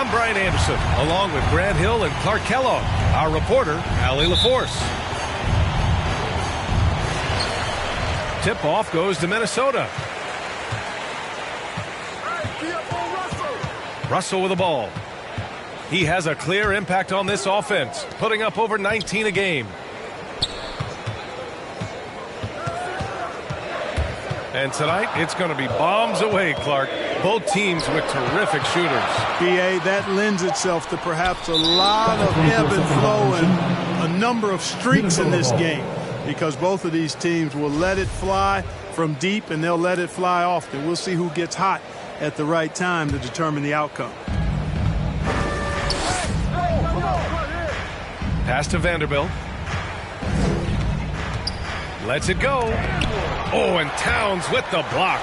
I'm Brian Anderson, along with Grant Hill and Clark Kellogg. Our reporter, Allie LaForce. Tip-off goes to Minnesota. Russell with the ball. He has a clear impact on this offense, putting up over 19 a game. And tonight, it's going to be bombs away, Clark. Both teams with terrific shooters. B.A., that lends itself to perhaps a lot of ebb and flow and a number of streaks in this game, because both of these teams will let it fly from deep and they'll let it fly often. We'll see who gets hot at the right time to determine the outcome. Pass to Vanderbilt. Lets it go. Oh, and Towns with the block.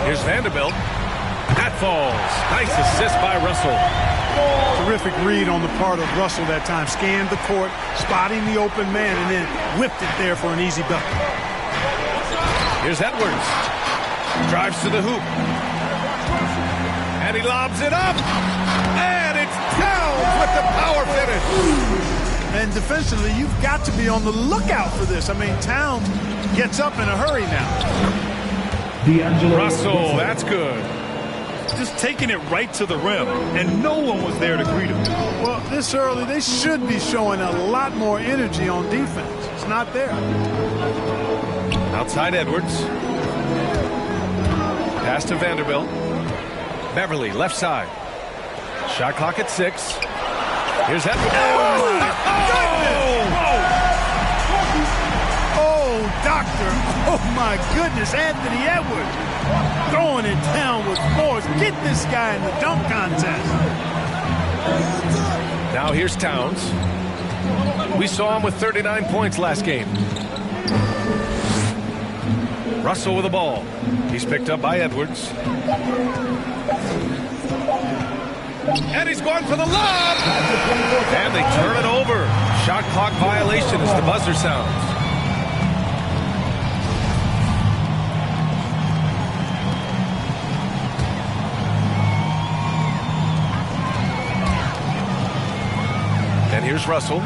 Here's Vanderbilt. That falls. Nice assist by Russell. Terrific read on the part of Russell that time. Scanned the court, spotting the open man, and then whipped it there for an easy bucket. Here's Edwards. Drives to the hoop. And he lobs it up. And it's Towns with the power finish. And defensively, you've got to be on the lookout for this. I mean, Towns gets up in a hurry now. Russell, that's good. Just taking it right to the rim, and no one was there to greet him. Well, this early, they should be showing a lot more energy on defense. It's not there. Outside Edwards. Pass to Vanderbilt. Beverly, left side. Shot clock at 6. Here's Edwards. Oh, my goodness! Oh, doctor. Oh, my goodness. Anthony Edwards throwing it down with force. Get this guy in the dunk contest. Now here's Towns. We saw him with 39 points last game. Russell with the ball. He's picked up by Edwards. And he's going for the lob. And they turn it over. Shot clock violation as the buzzer sounds. And here's Russell.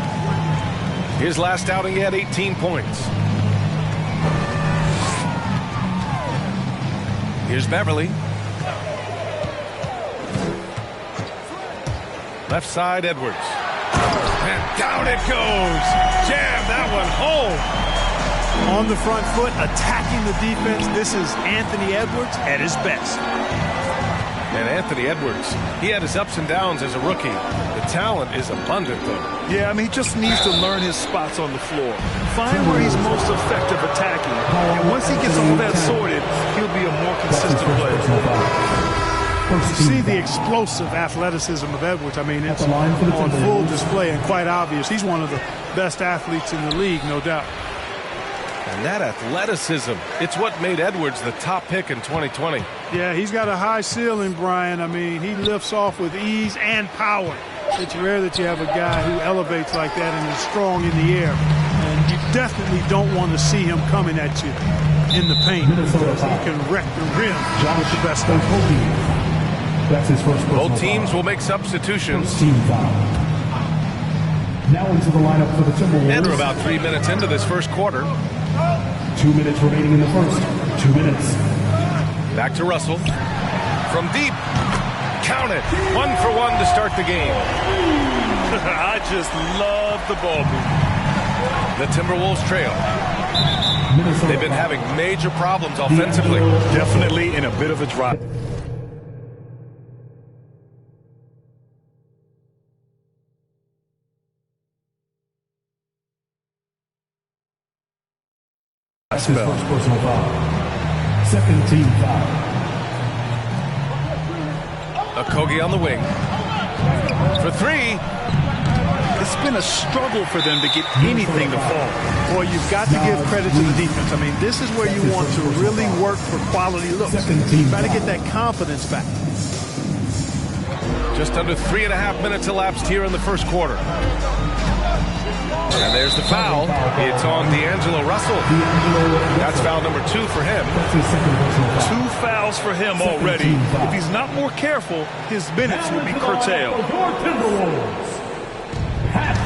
His last outing, he had 18 points. Here's Beverly. Left side, Edwards. And down it goes. Jam that one home. On the front foot, attacking the defense. This is Anthony Edwards at his best. And Anthony Edwards, he had his ups and downs as a rookie. The talent is abundant, though. Yeah, I mean, he just needs to learn his spots on the floor. Find where he's most effective attacking. And once he gets all that sorted, he'll be a more consistent player. You see the explosive athleticism of Edwards. I mean, it's on full display and quite obvious. He's one of the best athletes in the league, no doubt. And that athleticism, it's what made Edwards the top pick in 2020. Yeah, he's got a high ceiling, Brian. I mean, he lifts off with ease and power. It's rare that you have a guy who elevates like that and is strong in the air. And you definitely don't want to see him coming at you in the paint, because he can wreck the rim with the best of them. That's his first. Both teams will make substitutions. Team foul. Now into the lineup for the Timberwolves. And we're about 3 minutes into this first quarter. 2 minutes remaining in the first. 2 minutes. Back to Russell. From deep. Count it. 1 for 1 to start the game. I just love the ball movement. The Timberwolves trail. They've been having major problems offensively. Definitely in a bit of a drop. That's his first personal foul. Second team foul. Okogie on the wing. For 3. It's been a struggle for them to get anything to fall. Boy, you've got to give credit to the defense. I mean, this is where you want to really work for quality looks. Try to get that confidence back. Just under 3.5 minutes elapsed here in the first quarter. And there's the foul. It's on D'Angelo Russell. Russell. That's foul number 2 for him. 2 fouls for him already. If he's not more careful, his minutes will be curtailed.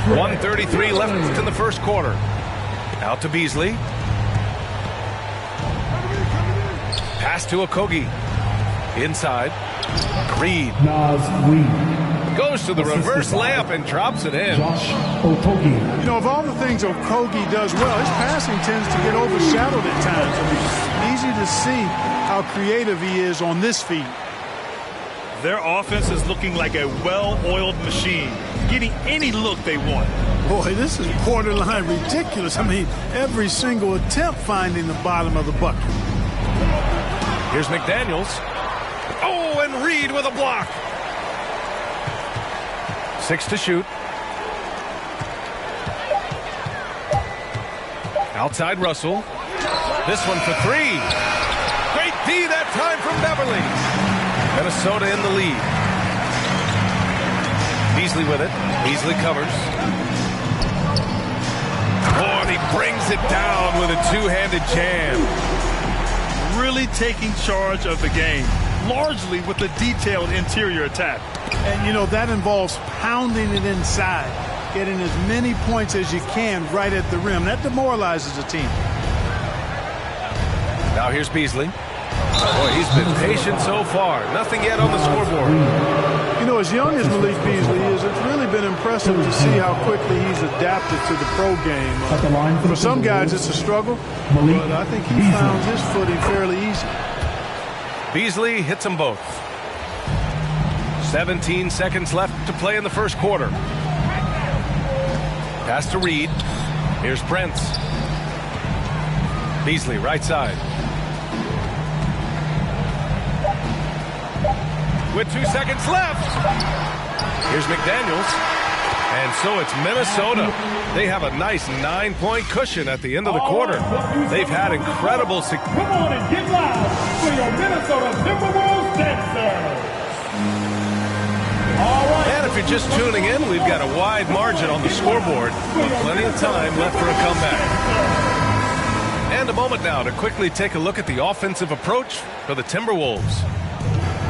1:33 left in the first quarter. Out to Beasley. Pass to Okogie. Inside. Reed. Goes to the reverse layup and drops it in. You know, of all the things Okogie does well, his passing tends to get overshadowed at times. I mean, it's easy to see how creative he is on this feed. Their offense is looking like a well-oiled machine, getting any look they want. Boy, this is borderline ridiculous. I mean, every single attempt finding the bottom of the bucket. Here's McDaniels. Oh, and Reed with a block. 6 to shoot. Outside Russell. This one for 3. Great D that time from Beverly. Minnesota in the lead. Beasley with it. Beasley covers. Oh, and he brings it down with a two-handed jam. Really taking charge of the game, largely with the detailed interior attack. And, you know, that involves pounding it inside, getting as many points as you can right at the rim. That demoralizes a team. Now here's Beasley. Boy, he's been patient so far. Nothing yet on the scoreboard. You know, as young as Malik Beasley is, it's really been impressive to see how quickly he's adapted to the pro game. For some guys, it's a struggle, but I think he found his footing fairly easy. Beasley hits them both. 17 seconds left to play in the first quarter. Pass to Reed. Here's Prince. Beasley, right side. With 2 seconds left. Here's McDaniels. And so it's Minnesota. They have a nice 9-point cushion at the end of the quarter. They've had incredible success. Come on and get loud for your Minnesota Timberwolves dancers. And if you're just tuning in, we've got a wide margin on the scoreboard, but plenty of time left for a comeback. And a moment now to quickly take a look at the offensive approach for the Timberwolves.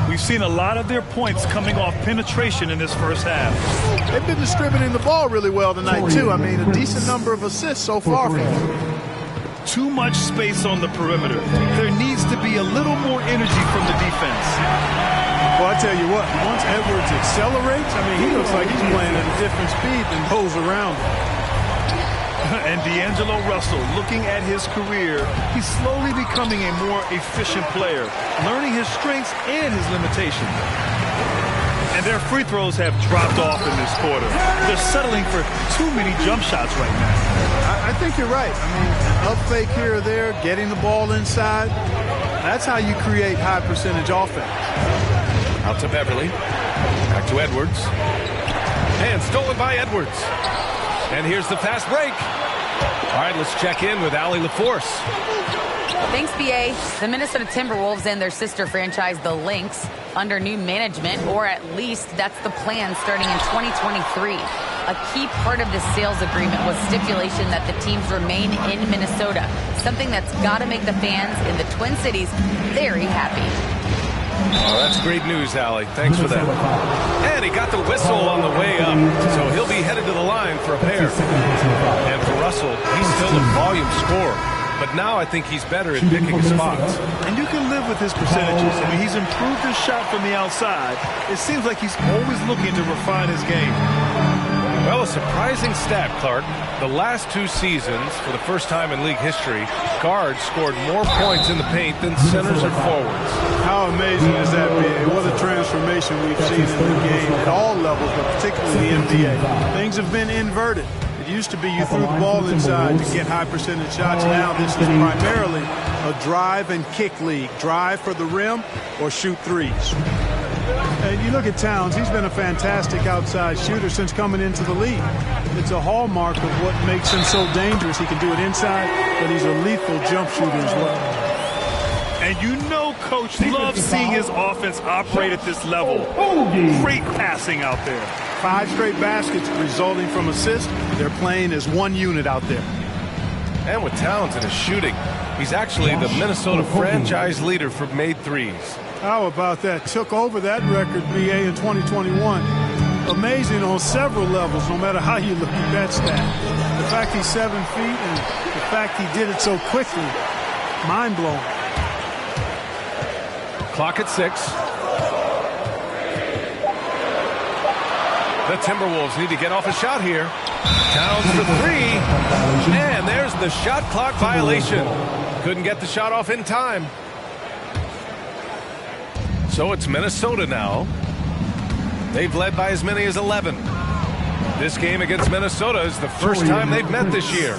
We've seen a lot of their points coming off penetration in this first half. They've been distributing the ball really well tonight, too. I mean, a decent number of assists so far for them. Too much space on the perimeter. There needs to be a little more energy from the defense. Well, I tell you what, once Edwards accelerates, I mean, he looks like he's playing at a different speed than those around him. And D'Angelo Russell, looking at his career, he's slowly becoming a more efficient player, learning his strengths and his limitations. And their free throws have dropped off in this quarter. They're settling for too many jump shots right now. I think you're right. I mean, an up fake here or there, getting the ball inside, that's how you create high percentage offense. Out to Beverly. Back to Edwards. And stolen by Edwards. And here's the fast break. All right, let's check in with Allie LaForce. Thanks, BA. The Minnesota Timberwolves and their sister franchise, the Lynx, under new management, or at least that's the plan starting in 2023. A key part of this sales agreement was stipulation that the teams remain in Minnesota, something that's got to make the fans in the Twin Cities very happy. Oh, that's great news, Allie. Thanks for that. And he got the whistle on the way up, so he'll be headed to the line for a pair. And for Russell, he's still a volume scorer, but now I think he's better at picking his spots. And you can live with his percentages. I mean, he's improved his shot from the outside. It seems like he's always looking to refine his game. Well, a surprising stat, Clark. The last 2 seasons, for the first time in league history, guards scored more points in the paint than centers or forwards. How amazing is that, BA? What a transformation we've seen in the game at all levels, but particularly the NBA. Things have been inverted. It used to be you threw the ball inside to get high percentage shots. Now this is primarily a drive and kick league. Drive for the rim or shoot threes. And you look at Towns, he's been a fantastic outside shooter since coming into the league. It's a hallmark of what makes him so dangerous. He can do it inside, but he's a lethal jump shooter as well. And you know Coach loves seeing his offense operate at this level. Great passing out there. 5 straight baskets resulting from assists. They're playing as one unit out there. And with Towns in his shooting, he's actually the Minnesota franchise leader for made threes. How about that? Took over that record, BA, in 2021. Amazing on several levels, no matter how you look at that stat. The fact he's 7 feet and the fact he did it so quickly, mind-blowing. Clock at 6. The Timberwolves need to get off a shot here. Towns for 3. And there's the shot clock violation. Couldn't get the shot off in time. So it's Minnesota now. They've led by as many as 11. This game against Minnesota is the first time they've met this year.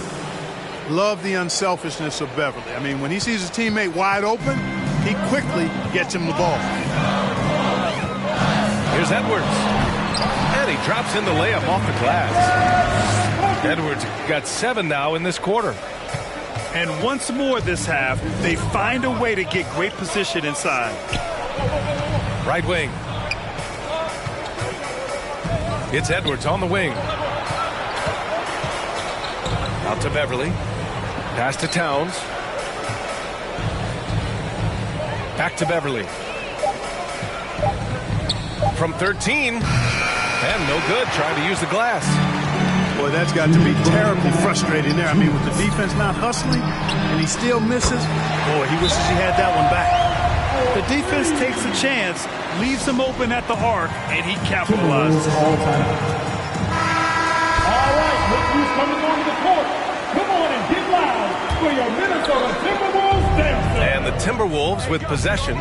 Love the unselfishness of Beverly. I mean, when he sees his teammate wide open, he quickly gets him the ball. Here's Edwards. And he drops in the layup off the glass. Edwards got 7 now in this quarter. And once more this half, they find a way to get great position inside. Right wing. It's Edwards on the wing. Out to Beverly. Pass to Towns. Back to Beverly. From 13. And no good, trying to use the glass. Boy, that's got to be terribly frustrating there. I mean, with the defense not hustling and he still misses, boy, he wishes he had that one back. The defense takes a chance, leaves him open at the arc, and he capitalizes. All right, look who's coming onto the court. Come on and get loud for your Minnesota Timberwolves dancer. And the Timberwolves with possession.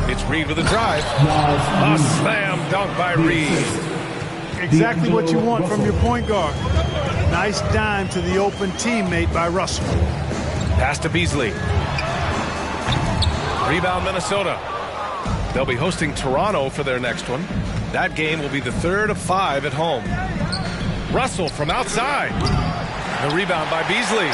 It's Reed with a drive. A slam dunk by Reed. Exactly what you want from your point guard. Nice dime to the open teammate by Russell. Pass to Beasley. Rebound Minnesota. They'll be hosting Toronto for their next one. That game will be the 3rd of 5 at home. Russell from outside. The rebound by Beasley.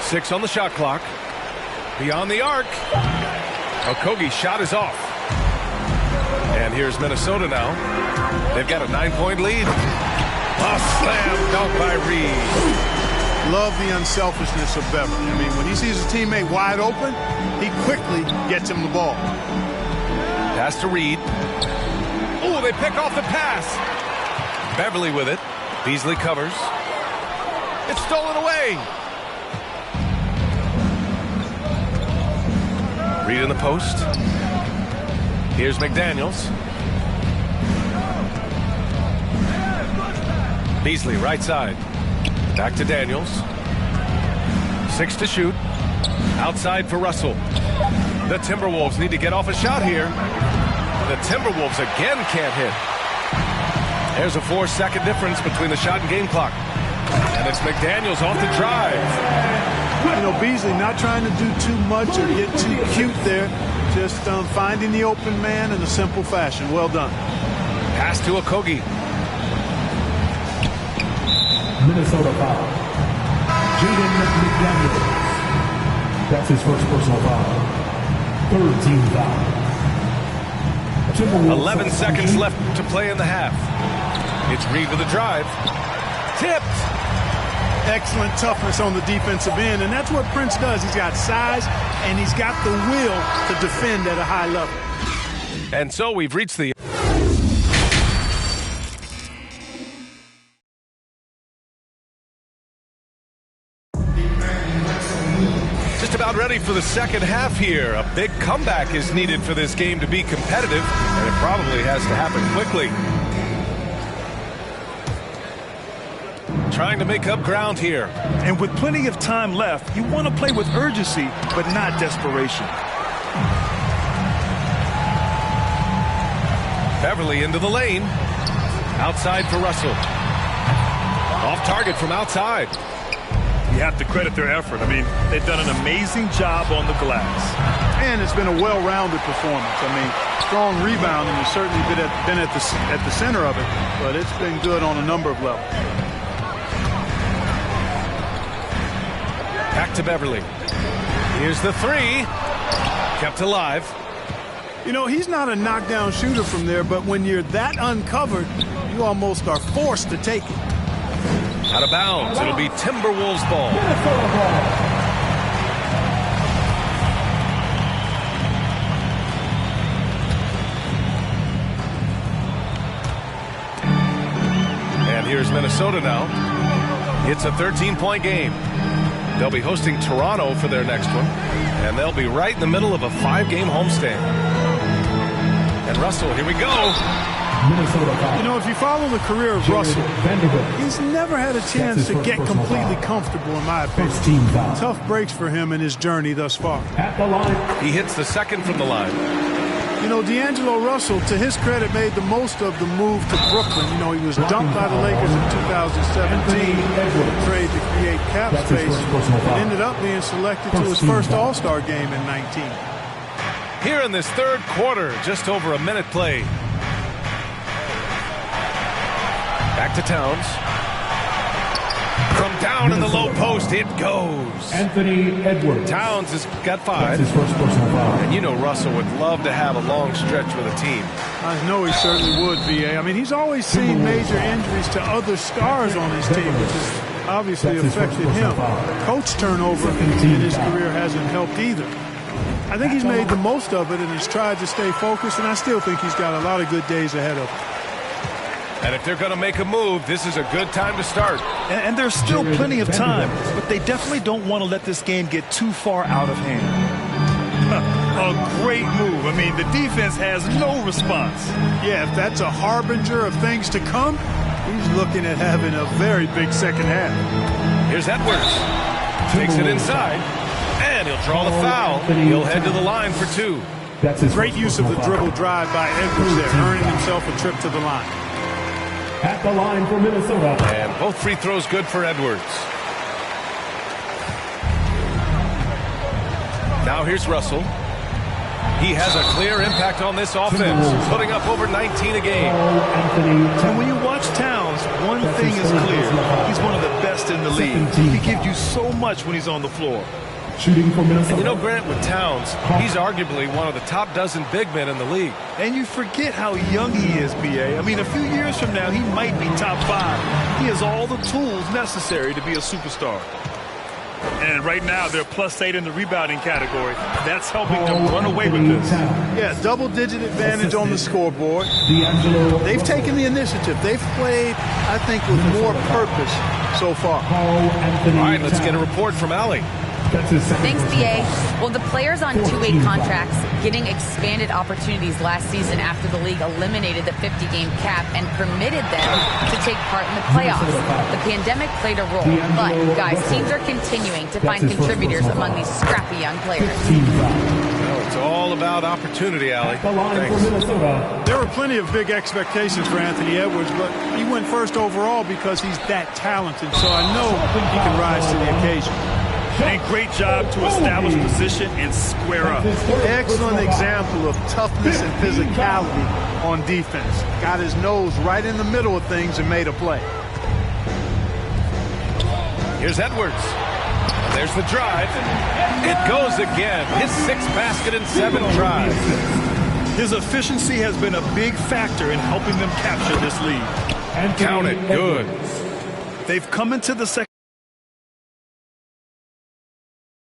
Six on the shot clock. Beyond the arc. Okogie's shot is off. And here's Minnesota now. They've got a 9-point lead. A slam dunk by Reed. Love the unselfishness of Beverly. I mean, when he sees his teammate wide open, he quickly gets him the ball. Pass to Reed. Oh, they pick off the pass. Beverly with it. Beasley covers. It's stolen away. Reed in the post. Here's McDaniels. Beasley right side. Back to Daniels. 6 to shoot. Outside for Russell. The Timberwolves need to get off a shot here. The Timberwolves again can't hit. There's a 4-second difference between the shot and game clock. And it's McDaniels off the drive. You know, Beasley not trying to do too much or get too cute there. Just finding the open man in a simple fashion. Well done. Pass to Okogie. Minnesota foul. Jaden McDaniels. That's his first personal foul. 3rd team foul. 11 seconds left to play in the half. It's Reed with a drive. Tipped. Excellent toughness on the defensive end, and that's what Prince does. He's got size, and he's got the will to defend at a high level. And so we've reached the... Just about ready for the second half here. A big comeback is needed for this game to be competitive, and it probably has to happen quickly. Trying to make up ground here. And with plenty of time left, you want to play with urgency, but not desperation. Beverly into the lane. Outside for Russell. Off target from outside. You have to credit their effort. I mean, they've done an amazing job on the glass. And it's been a well-rounded performance. I mean, strong rebounding has certainly been at the center of it, but it's been good on a number of levels. Back to Beverly. Here's the 3. Kept alive. You know, he's not a knockdown shooter from there, but when you're that uncovered, you almost are forced to take it. Out of bounds. It'll be Timberwolves ball. Minnesota ball. And here's Minnesota now. It's a 13-point game. They'll be hosting Toronto for their next one, and they'll be right in the middle of a 5-game homestand. And Russell, here we go. You know, if you follow the career of Russell, he's never had a chance to get completely comfortable, in my opinion. Tough breaks for him in his journey thus far. He hits the second from the line. You know, D'Angelo Russell, to his credit, made the most of the move to Brooklyn. You know, he was dumped by the Lakers in 2017, trade to create cap space, and ended up being selected to his first All-Star game in 19. Here in this third quarter, just over a minute played. Back to Towns. From down in the low post, it goes. Anthony Edwards. Towns has got 5. His first personal foul. And you know Russell would love to have a long stretch with a team. I know he certainly would, VA. I mean, he's always seen major injuries to other stars on his team, which has obviously affected him. Coach turnover in his career hasn't helped either. I think he's made the most of it and has tried to stay focused, and I still think he's got a lot of good days ahead of him. And if they're going to make a move, this is a good time to start. And there's still plenty of time, but they definitely don't want to let this game get too far out of hand. A great move. I mean, the defense has no response. Yeah, if that's a harbinger of things to come, he's looking at having a very big second half. Here's Edwards. Takes it inside, and he'll draw the foul. He'll head to the line for 2. That's his Great use of the dribble drive by Edwards there, earning himself a trip to the line. At the line for Minnesota. And both free throws good for Edwards. Now here's Russell. He has a clear impact on this offense, putting up over 19 a game. And when you watch Towns, one thing is clear. He's one of the best in the league. He gives you so much when he's on the floor. Shooting for Minnesota. And you know, Grant, with Towns, he's arguably one of the top dozen big men in the league. And you forget how young he is, B.A. I mean, a few years from now, he might be top 5. He has all the tools necessary to be a superstar. And right now, they're +8 in the rebounding category. That's helping them run away with this. Yeah, double-digit advantage on the scoreboard. They've taken the initiative. They've played, I think, with more purpose so far. All right, let's get a report from Allie. Thanks, BA. Well, the players on two-way contracts getting expanded opportunities last season after the league eliminated the 50-game cap and permitted them to take part in the playoffs. The pandemic played a role, but, guys, teams are continuing to find contributors among these scrappy young players. Well, it's all about opportunity, Allie. Thanks. There were plenty of big expectations for Anthony Edwards, but he went first overall because he's that talented, so I know he can rise to the occasion. And great job to establish position and square up. Excellent example of toughness and physicality on defense. Got his nose right in the middle of things and made a play. Here's Edwards. There's the drive. It goes again. His 6th basket in 7 tries. His efficiency has been a big factor in helping them capture this lead. Count it. Good. They've come into the second